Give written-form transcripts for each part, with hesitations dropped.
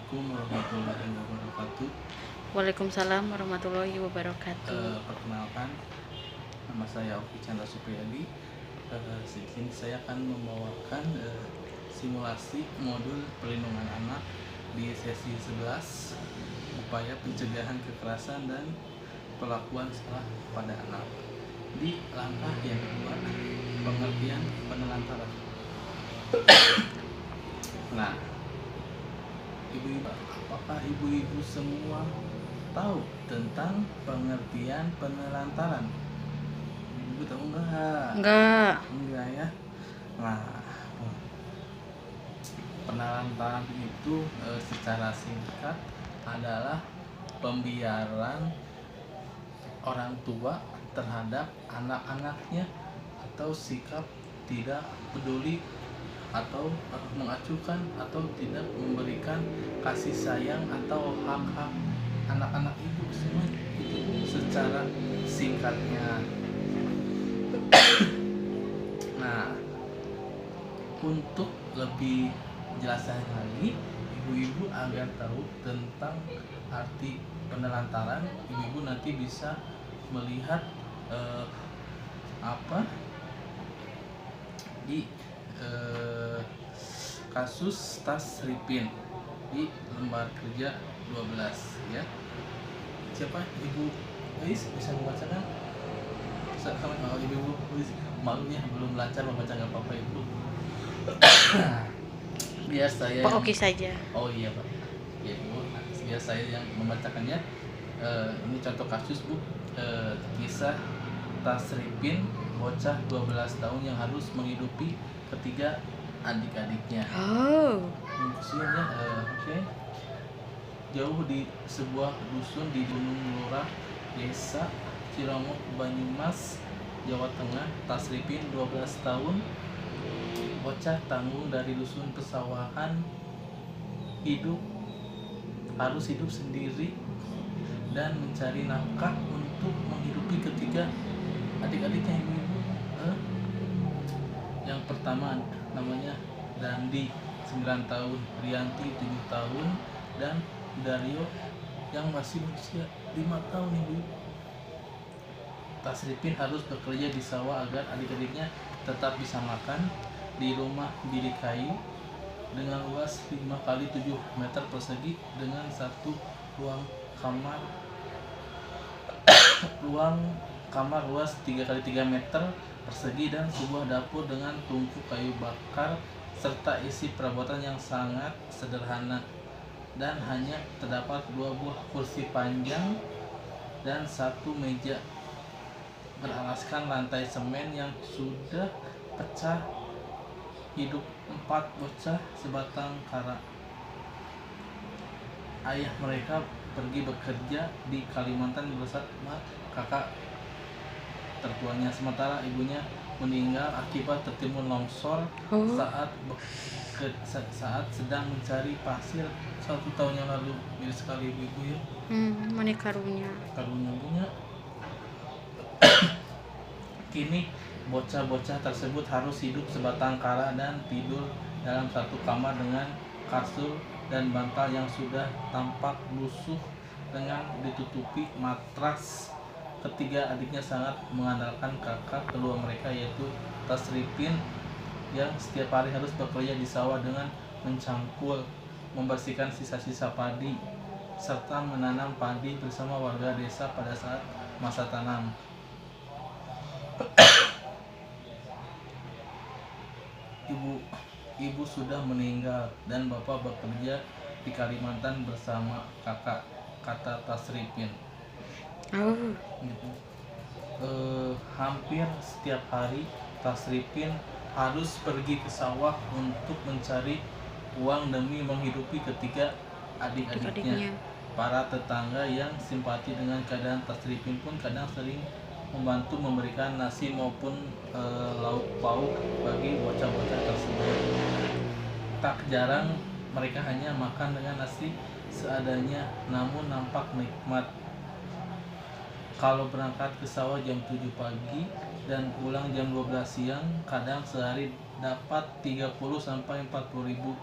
Assalamualaikum warahmatullahi wabarakatuh. Waalaikumsalam warahmatullahi wabarakatuh. Perkenalkan, nama saya Oki Chandra Supriyadi. Di sini saya akan membawakan simulasi modul perlindungan anak di sesi 11, upaya pencegahan kekerasan dan perlakuan salah pada anak. Di langkah yang kedua, pengertian penelantaran. Nah, ibu-ibu, apakah ibu-ibu semua tahu tentang pengertian penelantaran? Ibu tahu enggak? Enggak. Enggak ya. Nah, penelantaran itu secara singkat adalah pembiaran orang tua terhadap anak-anaknya atau sikap tidak peduli atau mengacuhkan atau tidak memberikan kasih sayang atau hak-hak anak-anak ibu semua, itu secara singkatnya. Nah, untuk lebih jelasnya lagi, ibu-ibu agar tahu tentang arti penelantaran, ibu-ibu nanti bisa melihat di kasus Tasripin di lembar kerja 12 ya. Siapa ibu Luis bisa membacakan? Kalau ibu Luis malunya belum lancar membaca, nggak apa-apa ibu. Biar saya Pak Oki saja. Oh iya Pak. Ya ibu, biar saya yang membacakannya. Ini contoh kasus Bu. Kisah Tasripin, bocah 12 tahun yang harus menghidupi ketiga adik-adiknya. Kesian ya. Oke. Jauh di sebuah dusun di Gunung Lurah, Desa Ciromok, Banyumas, Jawa Tengah, Tasripin 12 tahun, bocah tanggung dari dusun pesawahan, harus hidup sendiri dan mencari nafkah untuk menghidupi ketiga adik-adiknya. Ibu-ibu, yang pertama namanya Dandi 9 tahun, Rianti 7 tahun, dan Dario yang masih berusia 5 tahun. Ibu, Tasripin harus bekerja di sawah agar adik-adiknya tetap bisa makan di rumah bilik kayu dengan luas 5x7 meter persegi dengan satu ruang kamar luas 3x3 meter persegi dan sebuah dapur dengan tungku kayu bakar serta isi perabotan yang sangat sederhana, dan hanya terdapat 2 buah kursi panjang dan 1 meja beralaskan lantai semen yang sudah pecah. Hidup 4 bocah sebatang kara. Ayah mereka pergi bekerja di Kalimantan bersama kakak tertuanya, sementara ibunya meninggal akibat tertimbun longsor saat sedang mencari pasir 1 tahun yang lalu. Miris sekali ibu ya. Mana karunya punya. Kini bocah-bocah tersebut harus hidup sebatang kara dan tidur dalam satu kamar dengan kasur dan bantal yang sudah tampak lusuh dengan ditutupi matras. Ketiga adiknya sangat mengandalkan kakak kedua mereka, yaitu Tasripin, yang setiap hari harus bekerja di sawah dengan mencangkul, membersihkan sisa-sisa padi, serta menanam padi bersama warga desa pada saat masa tanam. Ibu sudah meninggal dan bapak bekerja di Kalimantan bersama kakak, kata Tasripin. Hampir setiap hari Tasripin harus pergi ke sawah untuk mencari uang demi menghidupi ketiga adik-adiknya. Para tetangga yang simpati dengan keadaan Tasripin pun kadang sering membantu memberikan nasi maupun lauk pauk bagi bocah-bocah tersebut. Tak jarang mereka hanya makan dengan nasi seadanya, namun nampak nikmat. Kalau berangkat ke sawah jam 7 pagi dan pulang jam 12 siang, kadang sehari dapat 30 sampai 40 ribu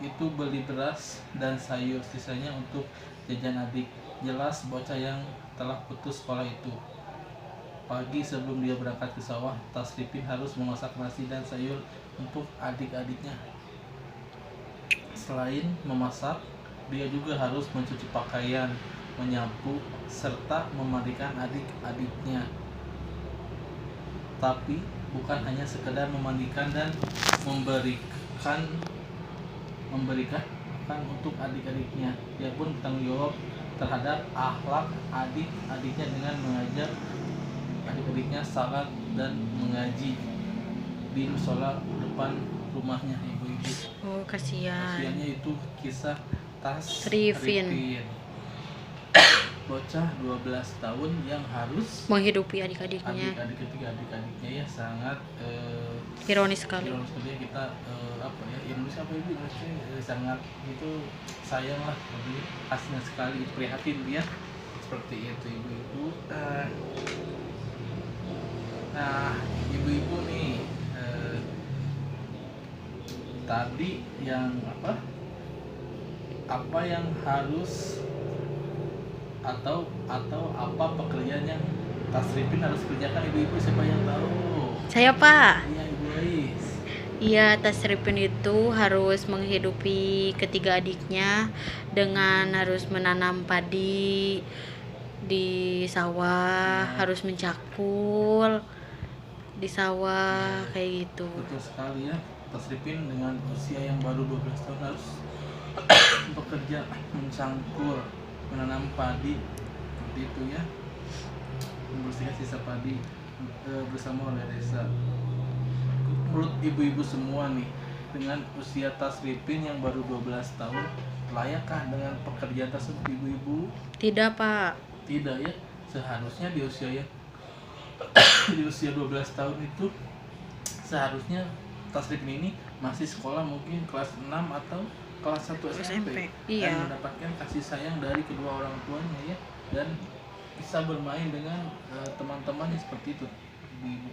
itu beli beras dan sayur, sisanya untuk jajan adik. Jelas bocah yang telah putus sekolah itu. Pagi sebelum dia berangkat ke sawah, Tasripin harus memasak nasi dan sayur untuk adik-adiknya. Selain memasak, dia juga harus mencuci pakaian, menyapu, serta memandikan adik-adiknya. Tapi bukan hanya sekedar memandikan dan memberikan makan untuk adik-adiknya. Dia pun bertanggung jawab terhadap akhlak adik-adiknya dengan mengajar adik-adiknya salat dan mengaji di musola depan rumahnya ibu-ibu. Oh, kasihan. Kasihannya itu kisah Tasripin. Bocah 12 tahun yang harus Menghidupi adik-adiknya. adik-adiknya ya sangat Ironis sekali. kita Indonesia sangat itu sayang lah, lebih kasihan sekali, prihatin dia seperti itu ibu-ibu. Nah ibu-ibu nih, tadi yang apa yang harus atau apa pekerjaan yang Tasripin harus kerjakan ibu-ibu, siapa yang tahu? Saya, Pak. Iya ibu Ais. Iya, Tasripin itu harus menghidupi ketiga adiknya dengan harus menanam padi di sawah, harus mencakul di sawah kayak gitu. Betul sekali ya, Tasripin dengan usia yang baru 12 tahun harus bekerja mencangkul, menanam padi seperti itu ya, membersihkan sisa padi bersama warga desa. Menurut ibu-ibu semua nih, dengan usia Tasripin yang baru 12 tahun, layakkah dengan pekerjaan tersebut ibu-ibu? Tidak, Pak. Tidak ya, seharusnya di usia 12 tahun itu seharusnya Tasripin ini masih sekolah, mungkin kelas 6 atau kelas 1 SMP. Iya. Dan mendapatkan kasih sayang dari kedua orang tuanya ya, dan bisa bermain dengan teman-temannya seperti itu ibu-ibu.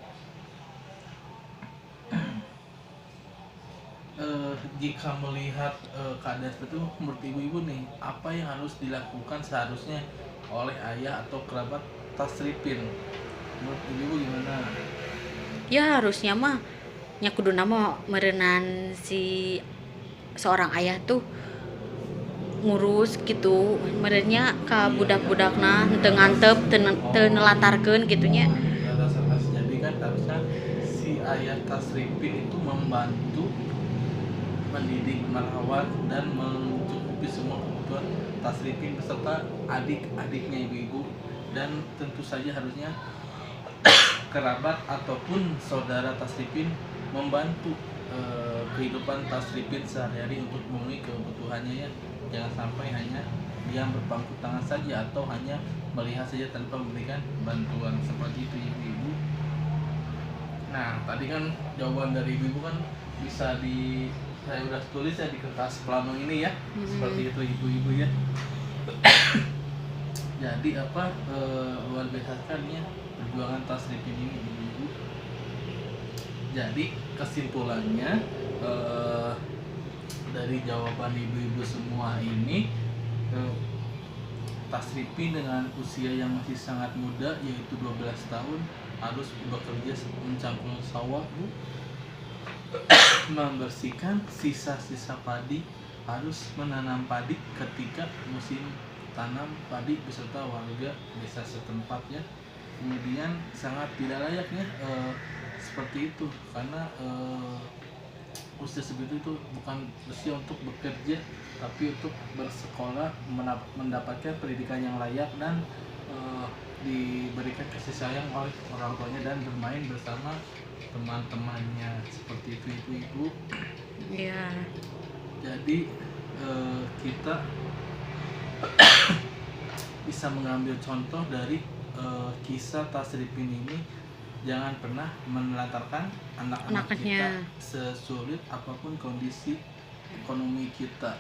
Jika melihat keadaan seperti itu, menurut ibu-ibu nih, apa yang harus dilakukan seharusnya oleh ayah atau kerabat Tasripin? Menurut ibu-ibu gimana? Ya harusnya mah kudu nama merenan si seorang ayah tuh ngurus gitu, merenya ka budak-budakna teu ngantep teu nelatarkeun gitunya. Jadi kan harusnya si ayah Tasripin itu membantu mendidik, merawat, dan mencukupi semua kebutuhan Tasripin beserta adik-adiknya ibu-ibu. Dan tentu saja harusnya kerabat ataupun saudara Tasripin membantu kehidupan Tasripin sehari-hari untuk memenuhi kebutuhannya ya. Jangan sampai hanya dia berpangku tangan saja atau hanya melihat saja tanpa memberikan bantuan, seperti itu ibu-ibu. Nah tadi kan jawaban dari ibu-ibu kan bisa saya udah tulis ya di kertas plano ini ya. Seperti itu ibu-ibu ya. Jadi luar biasa sekali ya perjuangan Tasripin ini ibu-ibu. Jadi kesimpulannya dari jawaban ibu-ibu semua ini, Tasripin dengan usia yang masih sangat muda yaitu 12 tahun harus bekerja mencangkul sawah bu, membersihkan sisa-sisa padi, harus menanam padi ketika musim tanam padi beserta warga desa setempat ya. Kemudian sangat tidak layaknya seperti itu, karena usia segitu itu bukan usia untuk bekerja, tapi untuk bersekolah, mendapatkan pendidikan yang layak, dan diberikan kasih sayang oleh orang tuanya dan bermain bersama teman-temannya, seperti itu ibu-ibu. Iya. Jadi kita bisa mengambil contoh dari kisah Tasripin ini. Jangan pernah menelantarkan anak-anak kita, sesulit apapun kondisi ekonomi kita,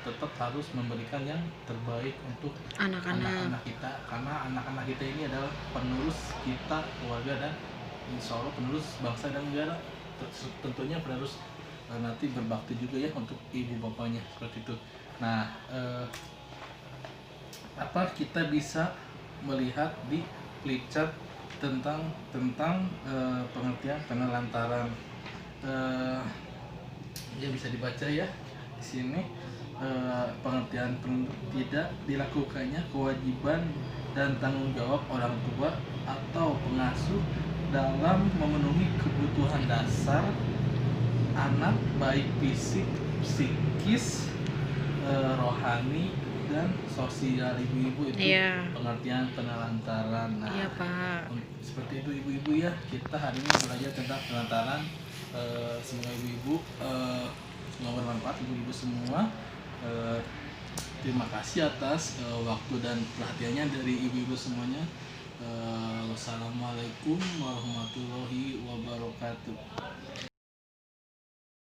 tetap harus memberikan yang terbaik untuk anak-anak kita, karena anak-anak kita ini adalah penerus kita, keluarga, dan insya Allah penerus bangsa dan negara. Tentunya penerus nanti berbakti juga ya untuk ibu bapaknya seperti itu. Nah, apa kita bisa melihat di flipchart tentang pengertian penelantaran. Ya bisa dibaca ya di sini, pengertian tidak dilakukannya kewajiban dan tanggung jawab orang tua atau pengasuh dalam memenuhi kebutuhan dasar anak baik fisik, psikis, rohani dan sosial ibu-ibu itu. Iya. Pengertian penelantaran. Nah, Iya, Pak. seperti itu ibu-ibu ya, kita hari ini belajar tentang penelantaran. Semoga ibu-ibu semoga bermanfaat ibu-ibu semua. Terima kasih atas waktu dan perhatiannya dari ibu-ibu semuanya. Wassalamualaikum warahmatullahi wabarakatuh.